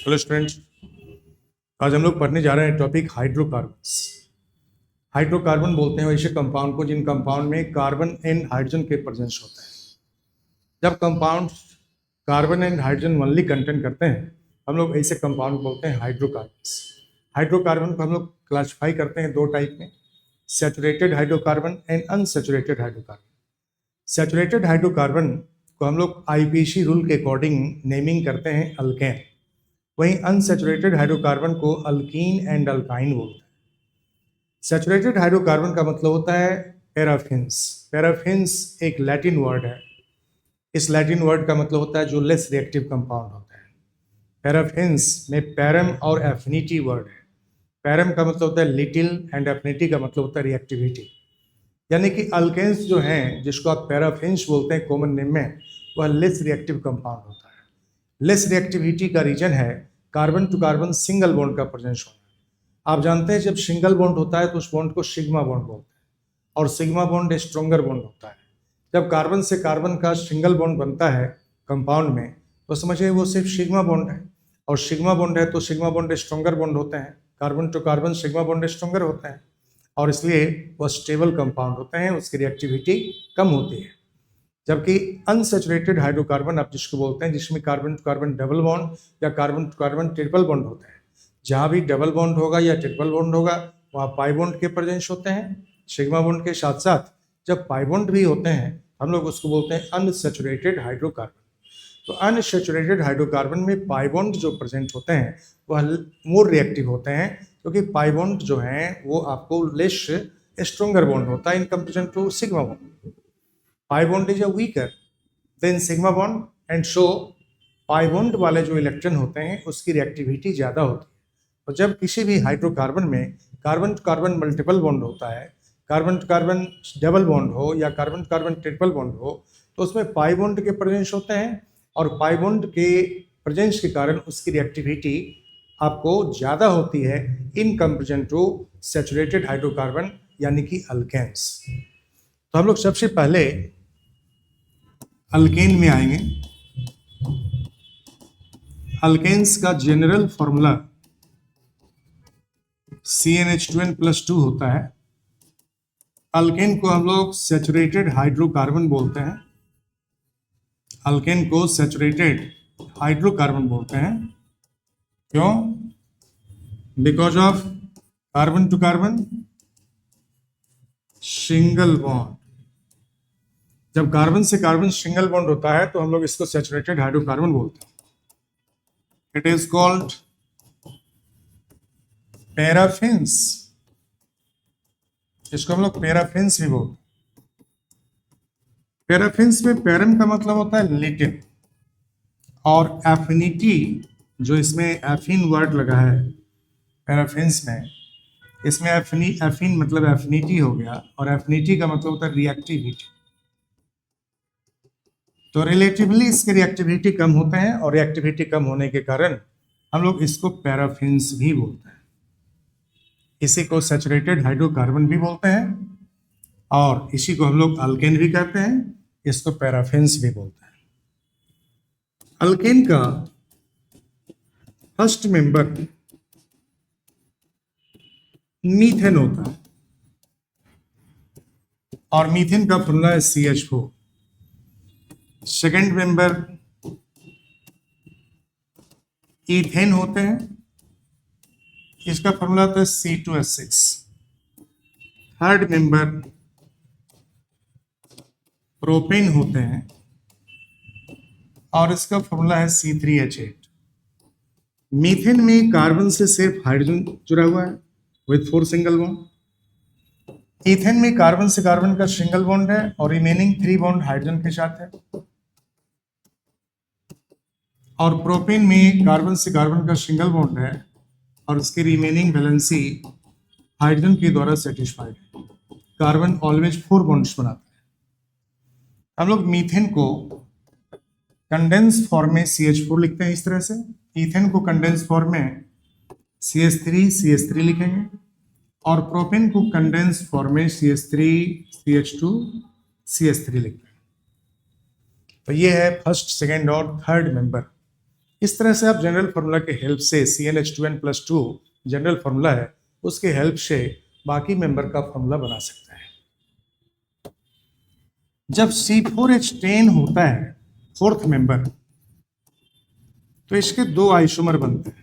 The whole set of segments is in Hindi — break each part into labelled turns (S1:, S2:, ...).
S1: हेलो स्टूडेंट्स, आज हम लोग पढ़ने जा रहे हैं टॉपिक हाइड्रोकार्बन्स। हाइड्रोकार्बन बोलते हैं वैसे कंपाउंड को जिन कंपाउंड में कार्बन एंड हाइड्रोजन के प्रेजेंस होता है। जब compound carbon and hydrogen only content करते हैं हम लोग ऐसे कंपाउंड बोलते हैं हाइड्रोकार्बन्स। हाइड्रोकार्बन को हम लोग क्लासिफाई करते हैं दो टाइप में, saturated hydrocarbon and unsaturated hydrocarbon. Saturated hydrocarbon को हम लोग आईपीसी रूल के अकॉर्डिंग नेमिंग करते हैं अल्केन। वहीं अनसैचुरेटेड हाइड्रोकार्बन को अल्कीन एंड अल्काइन बोलते हैं। सैचुरेटेड हाइड्रोकार्बन का मतलब होता है पैराफिन्स। पैराफिन्स एक लैटिन वर्ड है। इस लैटिन वर्ड का मतलब होता है जो लेस रिएक्टिव कंपाउंड होता है। पैराफिन्स में पैरम और एफिनिटी वर्ड है। पैरम का मतलब होता है लिटिल एंड एफिनिटी का मतलब होता है रिएक्टिविटी। यानी कि अल्केन्स जो हैं जिसको आप पैराफिन्स बोलते हैं कॉमन नेम में, वह लेस रिएक्टिव कंपाउंड होता है। लेस रिएक्टिविटी का रीजन है carbon to carbon single bond का प्रेजेंस होना। आप जानते हैं जब सिंगल बॉन्ड होता है तो उस बॉन्ड को सिग्मा बॉन्ड बोलते हैं और सिग्मा बॉन्ड स्ट्रॉन्गर बॉन्ड होता है। जब कार्बन से कार्बन का सिंगल बॉन्ड बनता है कंपाउंड में तो समझिए वो सिर्फ सिग्मा बॉन्ड है, और सिग्मा बॉन्ड है तो सिग्मा बॉन्ड स्ट्रॉन्गर बॉन्ड होते हैं। Carbon to carbon sigma bond stronger होते हैं और इसलिए वह स्टेबल कंपाउंड होते हैं, उसकी रिएक्टिविटी कम होती है। जबकि अनसैचुरेटेड हाइड्रोकार्बन आप जिसको बोलते हैं जिसमें carbon to carbon double bond या carbon to carbon triple bond होता है, जहाँ भी डबल बॉन्ड होगा या ट्रिपल बॉन्ड होगा वहाँ पाई बॉन्ड के प्रेजेंस होते हैं। सिग्मा बॉन्ड के साथ साथ जब पाई बॉन्ड भी होते हैं हम लोग उसको बोलते हैं अनसैचुरेटेड हाइड्रोकार्बन। तो अनसैचुरेटेड हाइड्रोकार्बन में पाई बॉन्ड जो प्रेजेंट होते हैं वह मोर रिएक्टिव होते हैं, क्योंकि पाई बॉन्ड जो हैं वो आपको लेस स्ट्रॉन्गर बॉन्ड होता है in comparison to sigma bond. Pi bond is a weaker than sigma bond and so pi bond वाले जो इलेक्ट्रॉन होते हैं उसकी रिएक्टिविटी ज़्यादा होती है। और जब किसी भी हाइड्रोकार्बन में carbon to carbon multiple bond होता है, carbon to carbon double bond हो या carbon to carbon triple bond हो, तो उसमें पाई बॉन्ड के प्रेजेंस होते हैं और पाई बॉन्ड के प्रेजेंस के कारण उसकी रिएक्टिविटी आपको ज़्यादा होती है in comparison to saturated hydrocarbon यानी कि अल्केन्स। तो हम लोग सबसे पहले अल्केन में आएंगे। अल्केन्स का जनरल फॉर्मूला CnH2n+2 होता है। अल्केन को हम लोग सैचुरेटेड हाइड्रोकार्बन बोलते हैं। अल्केन को सैचुरेटेड हाइड्रोकार्बन बोलते हैं। क्यों? Because of carbon to carbon single bond. जब कार्बन से कार्बन सिंगल बॉन्ड होता है तो हम लोग इसको सैचुरेटेड हाइड्रोकार्बन बोलते हैं। It is called paraffins. इसको हम लोग पैराफिन्स भी बोलते हैं। पैराफिन्स में पैरम का मतलब होता है लिटिल और एफिनिटी, जो इसमें एफिन वर्ड लगा है पैराफिन्स में, इसमें एफिन मतलब एफिनिटी हो गया और एफिनिटी का मतलब होता है रिएक्टिविटी। तो रिलेटिवली इसकी रिएक्टिविटी कम होते हैं और रिएक्टिविटी कम होने के कारण हम लोग इसको पैराफिन्स भी बोलते हैं। इसी को सैचुरेटेड हाइड्रोकार्बन भी बोलते हैं और इसी को हम लोग अल्केन भी कहते हैं, इसको पैराफिन्स भी बोलते हैं। अल्केन का फर्स्ट मेंबर मीथेन होता है और मीथेन का फॉर्मूला है CH4। सेकेंड मेंबर इथेन होते हैं, इसका फॉर्मूला होता है C2H6। थर्ड मेंबर प्रोपेन होते हैं और इसका फॉर्मूला है C3H8। मीथेन में कार्बन से सिर्फ हाइड्रोजन जुड़ा हुआ है विथ 4 सिंगल बॉन्ड। इथेन में कार्बन से कार्बन का सिंगल बॉन्ड है और रिमेनिंग 3 बॉन्ड हाइड्रोजन के साथ है। और प्रोपेन में कार्बन से कार्बन का सिंगल बॉन्ड है और उसकी रिमेनिंग वैलेंसी हाइड्रोजन के द्वारा सेटिस्फाइड है। कार्बन ऑलवेज 4 बॉन्ड्स बनाता है। हम लोग मीथेन को कंडेंस फॉर्म में CH4 लिखते हैं इस तरह से, इथेन को कंडेंस फॉर्म में CH3 लिखेंगे और प्रोपेन को कंडेंस फॉर्म में CH3 CH2 CH3 लिखते हैं। तो ये है फर्स्ट, सेकेंड और थर्ड मेंबर इस तरह से आप जनरल फार्मूला के हेल्प से CnH2n+2 जनरल फार्मूला है, उसके हेल्प से बाकी मेंबर का फार्मूला बना सकते हैं। जब C4H10 होता है फोर्थ मेंबर, तो इसके दो आइसोमर बनते हैं।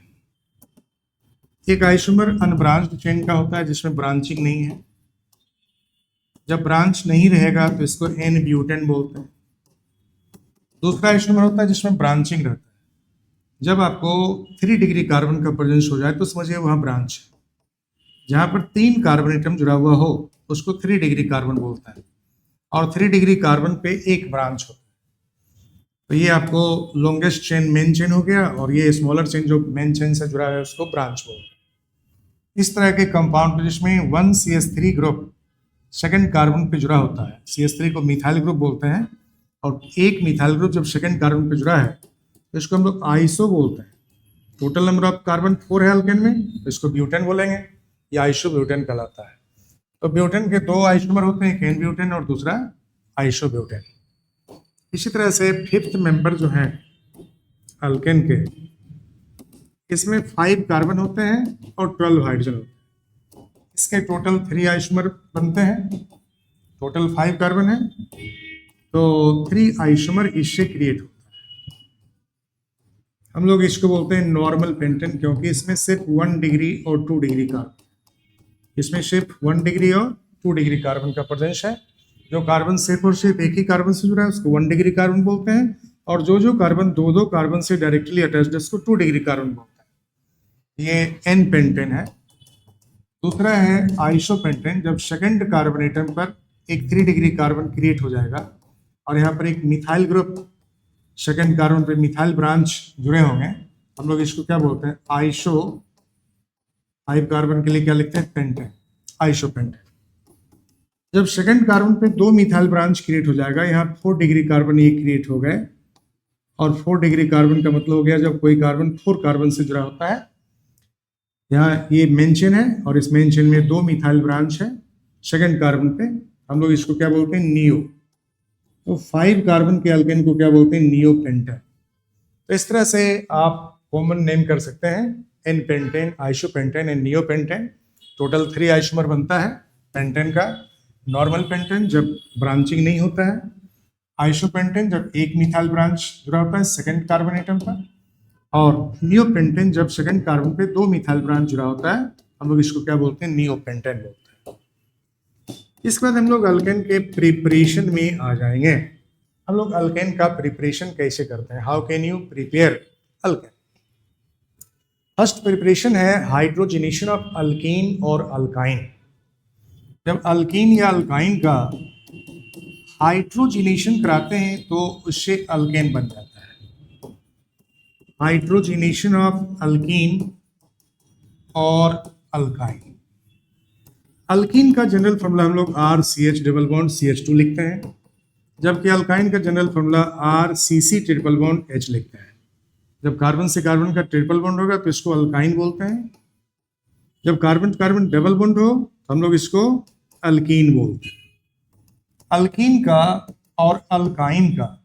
S1: एक आइसोमर अनब्रांच्ड चेन का होता है जिसमें ब्रांचिंग नहीं है। जब ब्रांच नहीं रहेगा तो इसको एन ब्यूटेन बोलते हैं। दूसरा आइसोमर होता है जिसमें ब्रांचिंग रहता है। जब आपको 3 डिग्री कार्बन का प्रेजेंस हो जाए तो समझिए वहां ब्रांच है। जहां पर 3 कार्बन एटम जुड़ा हुआ हो उसको 3 डिग्री कार्बन बोलता है, और 3 डिग्री कार्बन पे एक ब्रांच होता है। तो ये आपको लॉन्गेस्ट चेन मेन चेन हो गया, और ये स्मॉलर चेन जो मेन चेन से जुड़ा है उसको ब्रांच बोलते हैं। इस तरह के कंपाउंड जिसमें 1 CH3 ग्रुप सेकंड कार्बन पे जुड़ा होता है, CH3 को मिथाइल ग्रुप बोलते हैं, और एक मिथाइल ग्रुप जब सेकंड कार्बन पे जुड़ा है तो इसको हम लोग आइसो बोलते हैं। टोटल नंबर ऑफ कार्बन 4 है अल्केन में, तो इसको ब्यूटेन बोलेंगे। ये आइसो ब्यूटेन कहलाता है। तो ब्यूटेन के 2 आइसोमर होते हैं, एक एन ब्यूटेन और दूसरा आइसो ब्यूटेन। इसी तरह से फिफ्थ मेंबर जो है अल्केन के, इसमें 5 कार्बन होते हैं और 12 हाइड्रोजन होते हैं। इसके टोटल 3 आइसोमर बनते हैं। टोटल 5 कार्बन है, तो 3 आइसोमर इससे क्रिएट होता है। हम लोग इसको बोलते हैं नॉर्मल पेंटेन, क्योंकि इसमें सिर्फ 1 डिग्री और 2 डिग्री कार्बन, इसमें सिर्फ 1 डिग्री और 2 डिग्री कार्बन का प्रेजेंस है। जो कार्बन सिर्फ और सिर्फ एक ही कार्बन से जुड़ा है उसको 1 डिग्री कार्बन बोलते हैं, और जो कार्बन 2 कार्बन से डायरेक्टली अटैच्ड है उसको 2 डिग्री कार्बन बोलते हैं। ये एन पेंटेन है। दूसरा है आइसोपेंटेन। जब सेकंड कार्बन एटम पर एक 3 डिग्री कार्बन क्रिएट हो जाएगा और यहाँ पर एक मिथाइल ग्रुप सेकंड कार्बन पे मिथाइल ब्रांच जुड़े होंगे, हम लोग इसको क्या बोलते हैं, आइसो। 5 कार्बन के लिए क्या लिखते हैं, पेंटेन, आइसोपेंटेन। जब सेकंड कार्बन पे 2 मिथाइल ब्रांच क्रिएट हो जाएगा, यहाँ 4 डिग्री कार्बन ये क्रिएट हो गए, और 4 डिग्री कार्बन का मतलब हो गया जब कोई कार्बन 4 कार्बन से जुड़ा होता है। यहाँ ये मेन चेन है और इस मेन चेन में 2 मिथाइल ब्रांच है सेकंड कार्बन पे, हम लोग इसको क्या बोलते हैं, नियो। तो 5 कार्बन के अल्केन को क्या बोलते हैं, नियो पेंटेन। तो इस तरह से आप कॉमन नेम कर सकते हैं, n pentane, isopentane and neo pentane. Total 3 isomer बनता है पेंटेन का। नॉर्मल पेंटेन जब ब्रांचिंग नहीं होता है, आइसोपेंटेन जब एक मिथाइल ब्रांच जुड़ा होता है सेकंड कार्बन एटम पर, और नियो पेंटेन जब सेकंड कार्बन पे 2 मिथाइल ब्रांच जुड़ा होता है, हम लोग इसको क्या बोलते हैं, नियो पेंटेन बोलते हैं। इसके बाद हम लोग अल्केन के प्रिपरेशन में आ जाएंगे। हम लोग अल्केन का प्रिपरेशन कैसे करते हैं, how can you prepare alkane. First preparation है हाइड्रोजनेशन ऑफ अल्कीन और अल्काइन। जब अल्कीन या अल्काइन का हाइड्रोजनेशन कराते हैं तो उससे अल्केन बन जाता है। हाइड्रोजनेशन ऑफ अल्कीन और अल्काइन। अल्कीन का जनरल फॉर्मूला हम लोग RCH डबल बॉन्ड CH2 लिखते हैं, जबकि अल्काइन का general formula RCC triple bond H लिखते हैं। जब कार्बन से कार्बन का ट्रिपल बॉन्ड होगा तो इसको अल्काइन बोलते हैं। जब कार्बन कार्बन डबल बॉन्ड हो तो हम लोग इसको अल्कीन बोलते हैं। अल्कीन का और अल्काइन का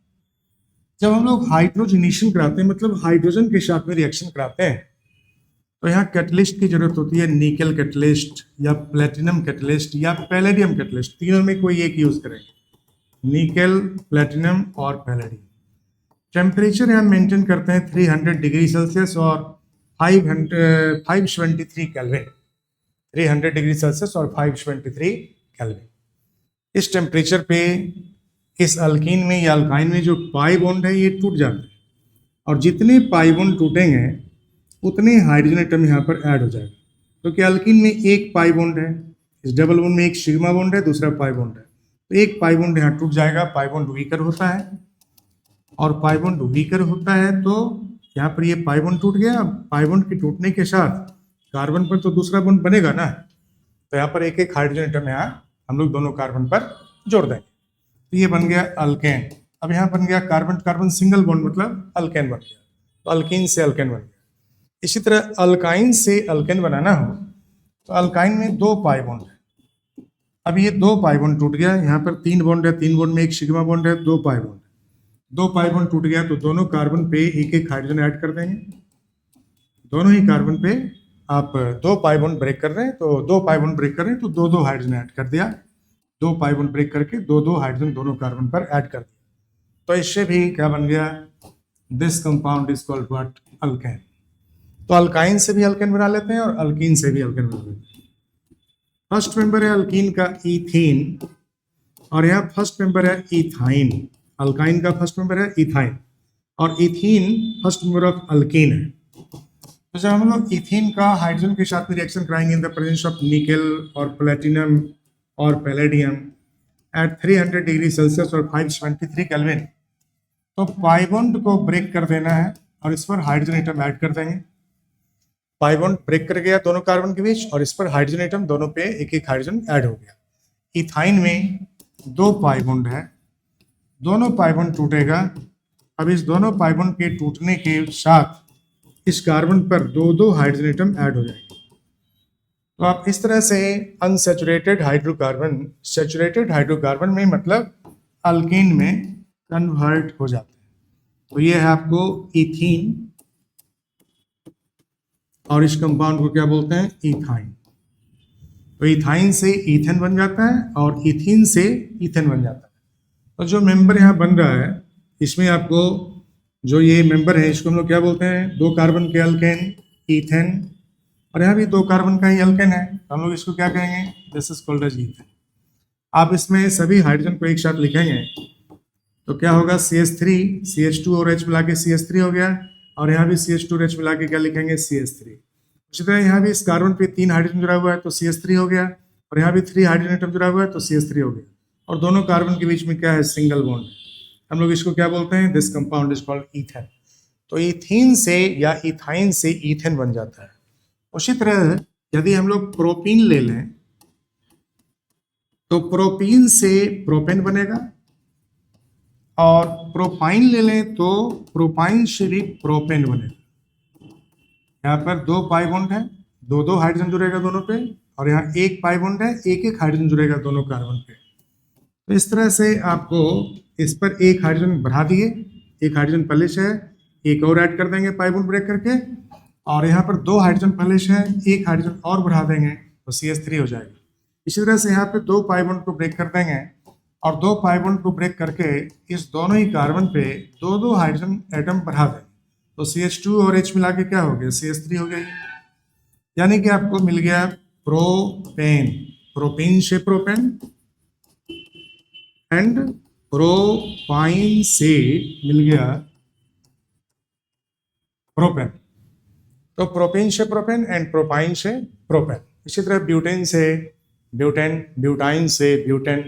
S1: जब हम लोग हाइड्रोजनेशन कराते हैं, मतलब हाइड्रोजन के साथ में रिएक्शन कराते हैं, तो यहाँ कैटलिस्ट की जरूरत होती है। निकल कैटलिस्ट या प्लेटिनम कैटलिस्ट या पैलेडियम कैटलिस्ट, तीनों में कोई एक यूज करेंगे, निकल, प्लेटिनम और पैलेडियम। टेम्परेचर यहाँ मेंटेन करते हैं 300 डिग्री सेल्सियस और 573 केल्विन। 300 डिग्री सेल्सियस और 573 केल्विन। इस टेम्परेचर पे इस अल्कीन में या अल्काइन में जो पाई बॉन्ड है ये टूट जाता है, और जितने पाई बॉन्ड टूटेंगे उतने हाइड्रोजन एटम यहाँ पर ऐड हो जाएगा। क्योंकि अल्कीन में एक पाई बॉन्ड है, इस डबल बॉन्ड में एक सिग्मा बॉन्ड है, दूसरा पाई बॉन्ड है, तो एक पाई बॉन्ड यहाँ टूट जाएगा। पाई बॉन्ड वीकर होता है, और पाई बॉन्ड वीकर होता है तो यहाँ पर ये पाई बॉन्ड टूट गया। पाई बॉन्ड के टूटने के साथ कार्बन पर तो दूसरा बॉन्ड बनेगा ना, तो यहाँ पर एक एक हाइड्रोजन एटम यहाँ हम लोग दोनों कार्बन पर जोड़ देंगे, तो ये बन गया अल्केन। अब यहाँ बन गया कार्बन कार्बन सिंगल बॉन्ड, मतलब अल्केन बन गया। तो अल्कीन से अल्केन बन गया। इसी तरह अल्काइन से अल्केन बनाना हो तो अल्काइन में 2 पाई बॉन्ड है। अब ये 2 पाई बॉन्ड टूट गया, यहाँ पर 3 बॉन्ड है, 3 बॉन्ड में एक सिग्मा बॉन्ड है, 2 पाई बॉन्ड है। दो पाई बॉन्ड टूट गया तो दोनों कार्बन पे एक एक हाइड्रोजन ऐड कर देंगे। दोनों ही कार्बन पे आप दो पाई बॉन्ड ब्रेक कर रहे हैं तो दो पाई बॉन्ड ब्रेक कर रहे हैं तो दो दो हाइड्रोजन ऐड कर दिया। दो पाई बॉन्ड ब्रेक करके दो दो हाइड्रोजन दोनों कार्बन पर ऐड कर दिया। तो इससे भी क्या बन गया, this compound is called what, alkane. तो अल्काइन से भी अल्केन बना लेते हैं और अल्कीन से भी अल्केन बना लेते हैं। फर्स्ट मेंबर है अल्कीन का इथीन और यहाँ फर्स्ट मेंबर है इथाइन। अल्काइन का फर्स्ट मेंबर है इथाइन और ethene first member of alkyne है। तो जब हम लोग इथीन का हाइड्रोजन के साथ में रिएक्शन कराएंगे in the presence of nickel और प्लेटिनम और पैलेडियम एट 300 डिग्री सेल्सियस और 573 केल्विन, तो पाई बॉन्ड को ब्रेक कर देना है और इस पर हाइड्रोजन एटम ऐड कर देंगे। पाई बॉन्ड ब्रेक कर गया दोनों कार्बन के बीच और इस पर हाइड्रोजन एटम दोनों पे एक एक हाइड्रोजन ऐड हो गया। इथाइन में दो पाई बॉन्ड है, दोनों पाई बॉन्ड टूटेगा। अब इस दोनों पाई बॉन्ड के टूटने के साथ इस कार्बन पर दो दो हाइड्रोजन एटम ऐड हो जाएंगे। तो आप इस तरह से अनसैचुरेटेड हाइड्रोकार्बन सैचुरेटेड हाइड्रोकार्बन में मतलब अल्कीन में कन्वर्ट हो जाते हैं। तो ये है आपको इथीन और इस कंपाउंड को क्या बोलते हैं, इथाइन। तो इथाइन से ईथेन बन जाता है और इथीन से ईथेन बन जाता है। तो जो मेंबर यहाँ बन रहा है इसमें आपको जो ये मेंबर है इसको हम लोग क्या बोलते हैं, दो कार्बन के अल्केन ईथेन और यहाँ भी दो कार्बन का ही अल्केन है। हम लोग इसको क्या कहेंगे, this is called as ethane. आप इसमें सभी हाइड्रोजन को एक साथ लिखेंगे तो क्या होगा, CH3 CH2 और H मिला के CH3 हो गया और यहाँ भी CH2 और H मिला के क्या लिखेंगे, CH3। उसी तरह यहाँ भी इस कार्बन पे 3 हाइड्रोजन जुड़ा हुआ है तो CH3 हो गया और यहाँ भी 3 हाइड्रोजन एटम जुड़ा हुआ है तो CH3 हो गया और दोनों कार्बन के बीच में क्या है, सिंगल बॉन्ड। हम लोग इसको क्या बोलते हैं, this compound is called ethane. तो इथीन से या इथाइन से ईथेन बन जाता है। उसी तरह यदि हम लोग प्रोपीन ले लें तो प्रोपीन से प्रोपेन बनेगा और प्रोपाइन ले लें तो प्रोपाइन से भी प्रोपेन बनेगा। यहाँ पर दो पाई बॉन्ड है, दो दो हाइड्रोजन जुड़ेगा दोनों पे और यहाँ एक पाई बॉन्ड है, एक एक हाइड्रोजन जुड़ेगा दोनों कार्बन पे। तो इस तरह से आपको इस पर एक हाइड्रोजन बढ़ा दिए, एक हाइड्रोजन पहले से है, एक और ऐड कर देंगे पाई बॉन्ड ब्रेक करके और यहाँ पर दो हाइड्रोजन पहले से है, एक हाइड्रोजन और बढ़ा देंगे तो CH3 हो जाएगा। इसी तरह से यहाँ पे दो पाई बॉन्ड को ब्रेक कर देंगे और दो पाई बॉन्ड को ब्रेक करके इस दोनों ही कार्बन पे दो दो हाइड्रोजन एटम बढ़ा देंगे तो CH2 और H मिला के क्या हो गया, CH3 हो गई। यानी कि आपको मिल गया प्रोपेन, प्रोपीन से प्रोपेन एंड प्रोपाइन से मिल गया प्रोपेन। तो प्रोपेन से प्रोपेन एंड प्रोपाइन से प्रोपेन। इसी तरह ब्यूटेन से ब्यूटेन, ब्यूटाइन से ब्यूटेन,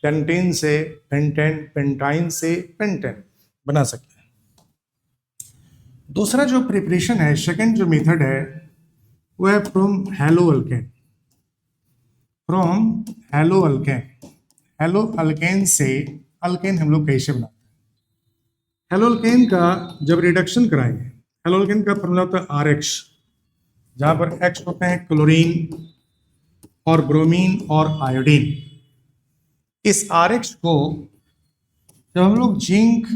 S1: पेंटीन से पेंटेन, पेंटाइन से पेंटेन बना सकते हैं। दूसरा जो प्रिपरेशन है, सेकंड जो मेथड है वो है from hello alkane. From hello alkane, hello alkane से अल्केन हम लोग कैसे बनाते हैं। हेलो अल्केन का जब रिडक्शन कराएंगे, हेलो अल्केन का फॉर्मूला होता है RH, जहां पर X होते हैं क्लोरीन और ब्रोमीन और आयोडीन। इस RH को जब हम लोग जिंक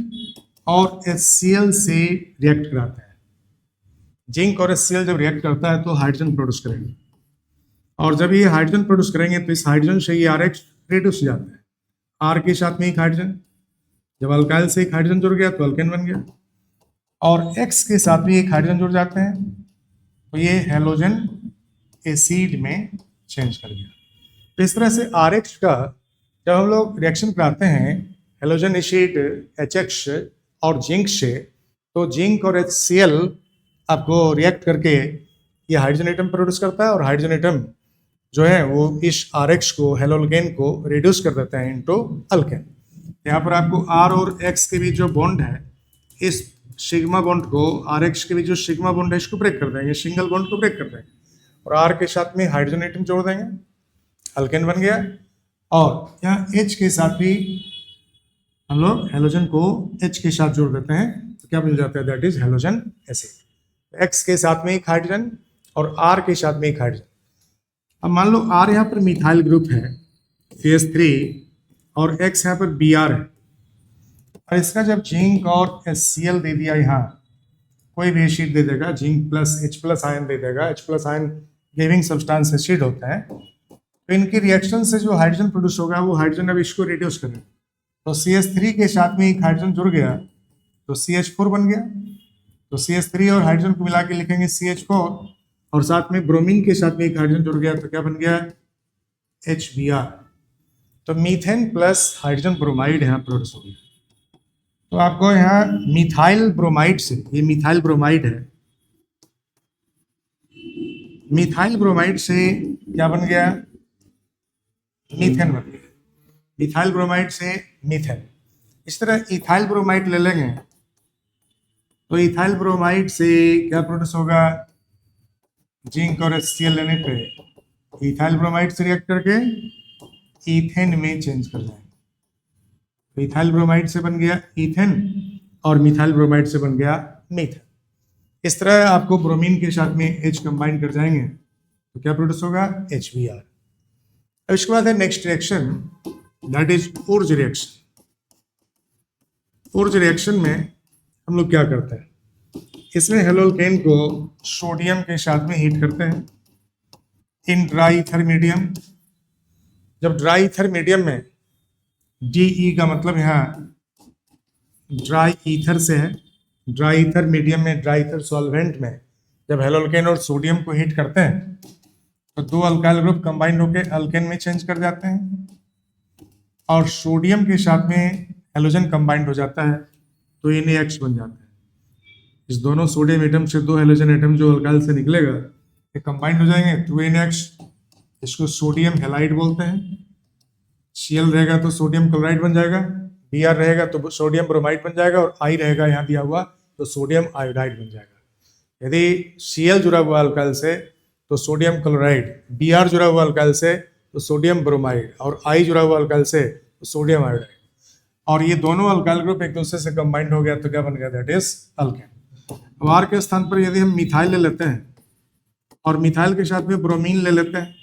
S1: और HCl से रिएक्ट कराते हैं, जिंक और HCl जब रिएक्ट करता है तो हाइड्रोजन प्रोड्यूस करेंगे और जब ये हाइड्रोजन प्रोड्यूस करेंगे तो इस हाइड्रोजन से ये RH रिड्यूस हो जाता है। R के साथ में एक हाइड्रोजन, जब अल्काइल से एक हाइड्रोजन जुड़ गया तो अल्केन बन गया और X के साथ भी एक हाइड्रोजन जुड़ जाते हैं तो ये हेलोजन एसिड में चेंज कर गया। तो इस तरह से RH का जब हम लोग रिएक्शन कराते हैं हेलोजन एसिड HX और जिंक से, तो जिंक और HCl आपको रिएक्ट करके ये हाइड्रोजन एटम प्रोड्यूस करता है और हाइड्रोजन एटम जो है वो इस RH को, हेलोअल्केन को रिड्यूस कर देता है इनटू अल्केन। यहाँ पर आपको R और X के बीच जो बॉन्ड है, इस सिग्मा बॉन्ड को, RH के बीच जो सिग्मा बॉन्ड है इसको ब्रेक कर देंगे, सिंगल बॉन्ड को ब्रेक कर देंगे और R के साथ में हाइड्रोजन एटम जोड़ देंगे, अल्केन बन गया। और यहाँ H के साथ भी हम लोग हेलोजन को H के साथ जोड़ देते हैं तो क्या मिल जाता है, that is halogen acid. X के साथ में एक हाइड्रोजन और R के साथ में एक हाइड्रोजन। अब मान लो R यहाँ पर मिथाइल ग्रुप है CH3 और X यहाँ पर Br है और इसका जब जिंक और HCl दे दिया, यहाँ कोई भी एसिड दे देगा, जिंक प्लस H+ आयन दे देगा, H+ ion giving substance acid होता है, तो इनकी रिएक्शन से जो हाइड्रोजन प्रोड्यूस होगा वो हाइड्रोजन अब इसको रिड्यूस करेगा, तो CH3 के साथ में एक हाइड्रोजन जुड़ गया तो CH4 बन गया, तो CH3 और हाइड्रोजन को मिला के लिखेंगे CH4, और साथ में ब्रोमीन के साथ में एक हाइड्रोजन जुड़ गया तो क्या बन गया, HBr। तो मीथेन प्लस हाइड्रोजन ब्रोमाइड यहाँ प्रोड्यूस हो गया। तो आपको यहाँ मिथाइल ब्रोमाइड से, ये मिथाइल ब्रोमाइड है, मिथाइल ब्रोमाइड से क्या बन गया, मीथेन बन गया, मिथाइल ब्रोमाइड से मीथेन। इस तरह इथाइल ब्रोमाइड ले लेंगे तो इथाइल ब्रोमाइड से क्या प्रोड्यूस होगा, जिंक और HCl लेने पे इथाइल ब्रोमाइड से रिएक्ट करके ईथेन में चेंज कर जाएंगे, तो इथाइल ब्रोमाइड से बन गया ईथेन और मिथाइल ब्रोमाइड से बन गया मीथेन। इस तरह आपको ब्रोमीन के साथ में H कंबाइन कर जाएंगे तो क्या प्रोड्यूस होगा, HBr। अब इसके बाद है next reaction, that is Urja reaction. Urja reaction में हम लोग क्या करते हैं, इसमें हेलोल्केन को सोडियम के साथ में हीट करते हैं इन ड्राई ईथर मीडियम। जब ड्राई ईथर मीडियम में, DE का मतलब यहाँ ड्राई ईथर से है, ड्राई ईथर मीडियम में, ड्राई ईथर सॉल्वेंट में जब हेलोल्केन और सोडियम को हीट करते हैं तो दो अल्काइल ग्रुप कंबाइंड होकर अल्केन में चेंज कर जाते हैं, और सोडियम के साथ में हेलोजन कंबाइंड हो जाता है तो NaX बन जाता है। इस दोनों सोडियम एटम से दो हेलोजन एटम जो अल्काइल से निकलेगा ये कंबाइंड हो जाएंगे तो NaX, इसको सोडियम हेलाइड बोलते हैं। Cl रहेगा तो सोडियम क्लोराइड बन जाएगा, Br रहेगा तो सोडियम ब्रोमाइड बन जाएगा, और I रहेगा यहाँ दिया हुआ तो सोडियम आयोडाइड बन जाएगा। यदि Cl जुड़ा हुआ अल्काइल से तो सोडियम क्लोराइड, Br जुड़ा हुआ अल्काइल से तो सोडियम ब्रोमाइड, और I जुड़ा हुआ अल्काइल से तो सोडियम आयोडाइड, और ये दोनों अल्काइल ग्रुप एक दूसरे से कंबाइंड हो गया तो क्या बन गया, दैट इज अल्केन। अब R के स्थान पर यदि हम मिथाइल ले लेते हैं और मिथाइल के साथ में ब्रोमीन ले लेते हैं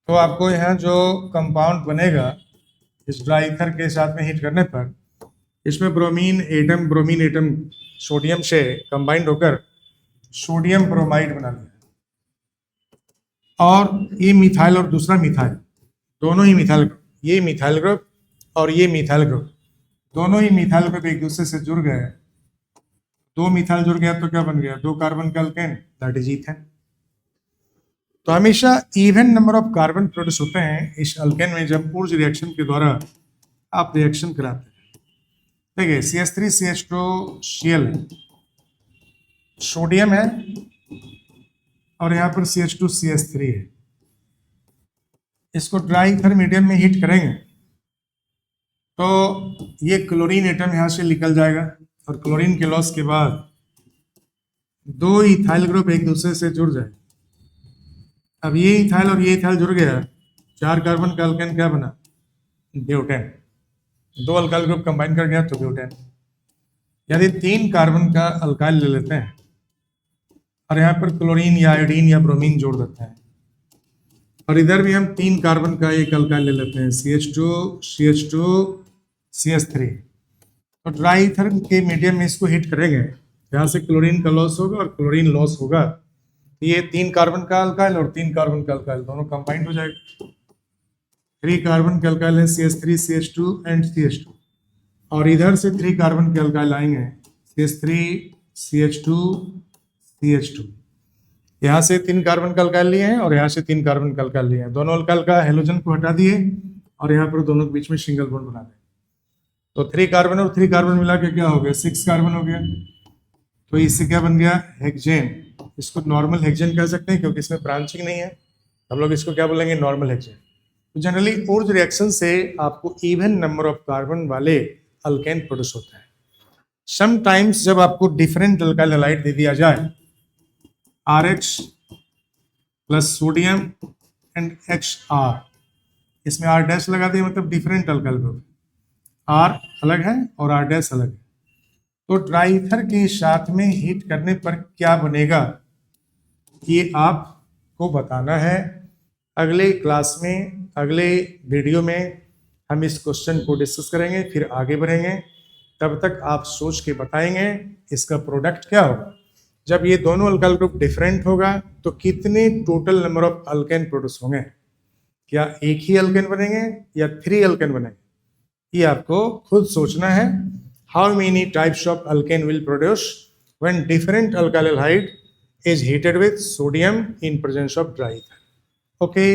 S1: तो आपको यहाँ जो कंपाउंड बनेगा इस ड्राई ईथर के साथ में हीट करने पर, इसमें ब्रोमीन एटम सोडियम से कंबाइंड होकर सोडियम ब्रोमाइड बना लिया, और ये मिथाइल और दूसरा मिथाइल, दोनों ही मिथाइल ग्रुप, ये मिथाइल ग्रुप और ये मिथाइल ग्रुप, दोनों ही मिथाइल ग्रुप एक दूसरे से जुड़ गए, दो मिथाइल जुड़ गया तो क्या बन गया, दो कार्बन का अल्केन, दैट इज ईथेन। तो हमेशा even number of carbon produce होते हैं इस अल्केन में जब उर्ज रिएक्शन के द्वारा आप रिएक्शन कराते हैं। देखिए CH3 CH2 Cl है, सोडियम है, और यहाँ पर CH2 CH3 है। इसको ड्राई ईथर मीडियम में हीट करेंगे तो ये क्लोरीन एटम यहाँ से निकल जाएगा, और क्लोरीन के लॉस के बाद दो इथाइल ग्रुप एक दूसरे से जुड़ जाए। अब ये इथाइल और ये इथाइल जुड़ गया, 4 कार्बन का अल्केन क्या बना, ब्यूटेन। दो अल्काइल ग्रुप कंबाइन कर गया तो ब्यूटेन। यदि 3 कार्बन का अल्काइल ले लेते हैं और यहाँ पर क्लोरीन या आयोडीन या ब्रोमीन जोड़ देते हैं, और इधर भी हम 3 कार्बन का एक अल्काइल ले लेते हैं CH2 CH2 CH3, तो ड्राई ईथर के मीडियम में इसको हीट करेंगे, यहाँ से क्लोरीन का लॉस होगा और क्लोरीन लॉस होगा, ये 3 कार्बन का अल्काइल और 3 कार्बन का अल्काइल दोनों कंबाइंड हो जाएगा। 3 कार्बन के अल्काइल है CH3 CH2 एंड CH2, और इधर से 3 कार्बन के अल्काइल आएंगे CH3 CH2 CH2। यहाँ से 3 कार्बन का अल्काइल लिए हैं और यहाँ से 3 कार्बन का अल्काइल लिए हैं, दोनों अल्काइल का हेलोजन को हटा दिए और यहाँ पर दोनों के बीच में सिंगल बॉन्ड बना दें, तो 3 कार्बन और 3 कार्बन मिला के क्या हो गया, 6 कार्बन हो गया। तो इससे क्या बन गया, हेक्सेन। इसको नॉर्मल हेक्सेन कह सकते हैं क्योंकि इसमें ब्रांचिंग नहीं है, हम लोग इसको क्या बोलेंगे, नॉर्मल हेक्सेन। तो जनरली उर्ज रिएक्शन से आपको इवन नंबर ऑफ कार्बन वाले अल्केन प्रोड्यूस होता है। समटाइम्स जब आपको डिफरेंट अल्काइल हैलाइड दे दिया जाए, RH plus sodium and XR, इसमें R डैश लगा दिए मतलब डिफरेंट अल्काइल ग्रुप, R अलग है और R डैश अलग है, तो ड्राई ईथर के साथ में हीट करने पर क्या बनेगा ये आपको बताना है। अगले क्लास में, अगले वीडियो में हम इस क्वेश्चन को डिस्कस करेंगे, फिर आगे बढ़ेंगे। तब तक आप सोच के बताएंगे इसका प्रोडक्ट क्या होगा। जब ये दोनों अल्काइल ग्रुप डिफरेंट होगा तो कितने total number of alkane produce होंगे, क्या एक ही अल्केन बनेंगे या 3 अल्केन बनेंगे, ये आपको खुद सोचना है। How many types of alkane will produce when different alkyl hide is heated with sodium in presence of dry ether. Okay.